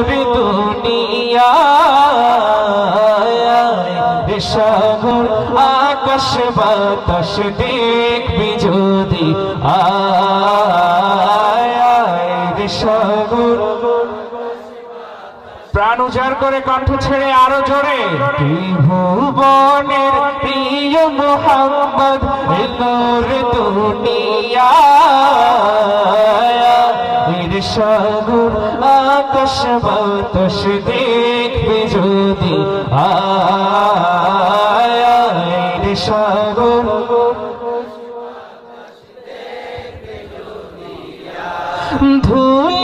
নূর দুনিয়া সাগর আকাশ বাতাস দেখবি যদি সাগর প্রাণ উজাড় করে কণ্ঠ ছেড়ে আরো জোরে ভুবনের প্রিয় মোহাম্মদ নূর দুনিয়া সাগর আকাশ বাতাস দেখবি যদি সাগর ধুল